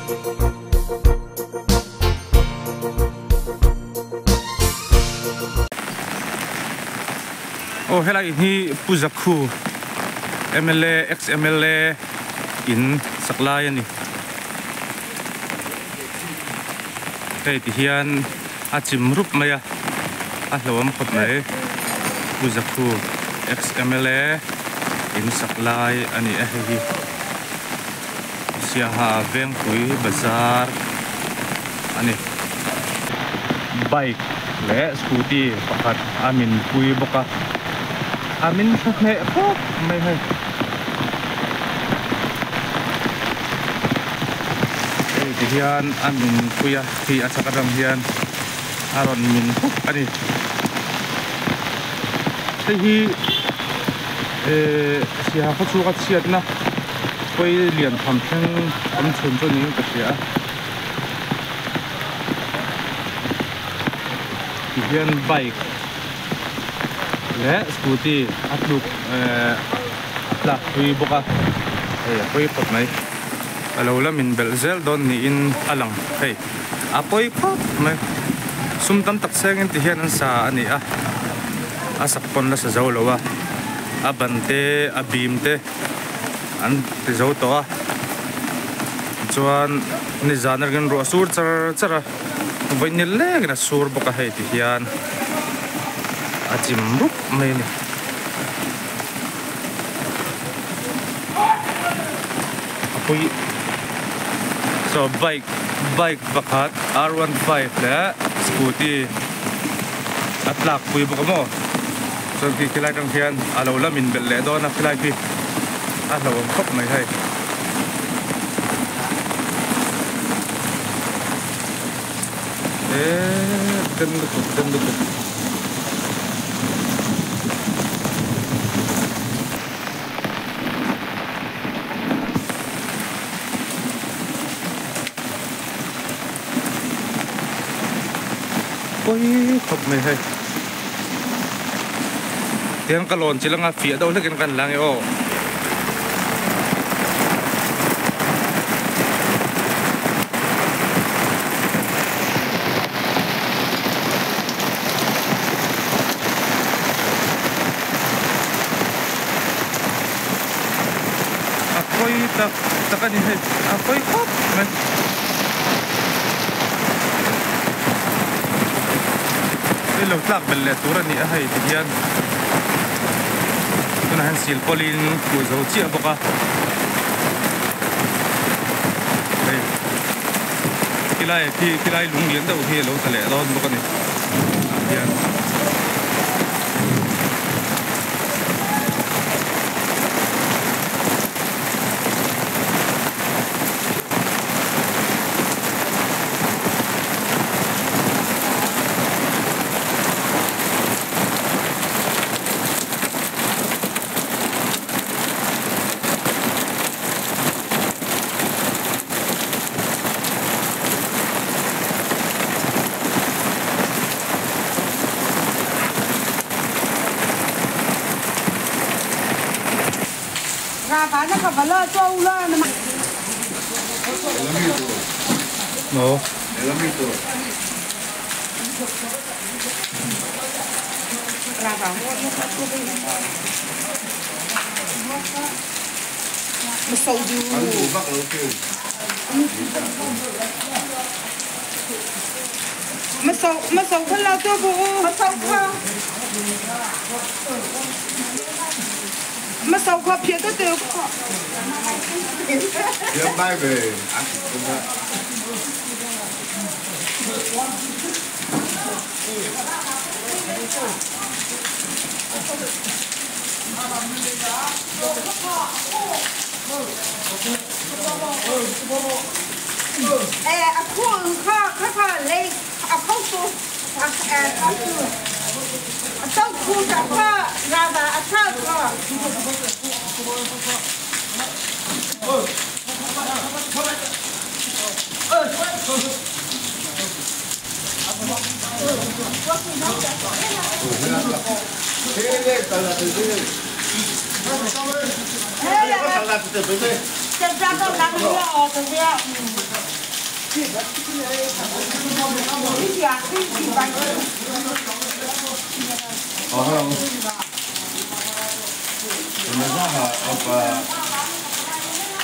Oh, helai hi Puzakhu MLA ex MLA in Saklaya ni. Kay tihian achim rup maya ahlawam khot mai Puzakhu ex MLA in Saklay ani hi siya veng pui bazar ani bike le scooty pakhat amin pui boka amin me pop mai hai hian amin puya hi achakadam hian aron min pop ani hi siya khachu ka chiat na koi lian tham theng om chun chun ni ka sia hian bike le scooty atluk la hui boka koi pot mai alo la min belzel don ni in alang hey apoi pot mai sum tam tak seng ti hian an sa ani a asak pon la sa zawlowa abante abimte an ti zaw to a chuan ni zanar gan ro sur char chara vainil le na sur boka hey ti hian achim rup mai ni apoi so bike bakhat R15 le scooty atlak pui boka mo so ki kilai tang hian alo la min bel le do na kilai pi alo khop mai hai ten du ôi khóc mày hay tiếng cá lồn chỉ là ngã phía đâu lên gần làng ấy ôi ta cái gì hết ôi khóc mày لو تلاق بالتورني أهي تجيان كنا هنسيل بولين وزوجي أبقى كلاي لون ينده وهي لو تلاقي لون بقني تجيان Bà nó còn phải lơ trâu lên mà. No. Ra vào. Mà sầu dư. Mà sầu phải lo cho bố. Mà sầu không. Mà sao khoa phía tới tiêu Giờ bay về ăn cũng vậy. Khoa lấy không số Tao khu trả khoa ra và ăn thao khoa. Thế là hello. Mình ra là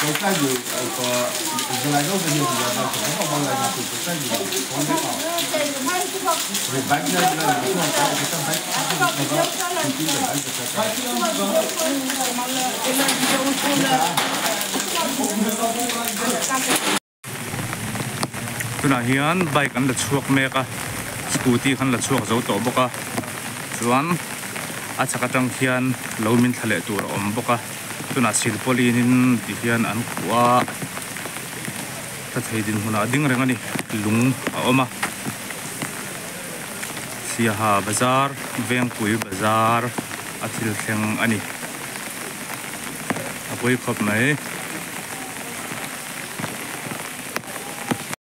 cái cái gì cái này nó bây giờ là nó không bao giờ là cái gì con cái nào rồi bánh ra là nó không có cái trong bánh nó có cái gì tu na hian bike an la chuak mek a scooty khan la chuak zo to boka chuan a chakatang hian lo min thale tur om boka tu na silpolin in ti hian an khua ta theidin huna ding reng ani lung a oma siaha bazar vengpui bazar a thil thleng ani a poi khop mai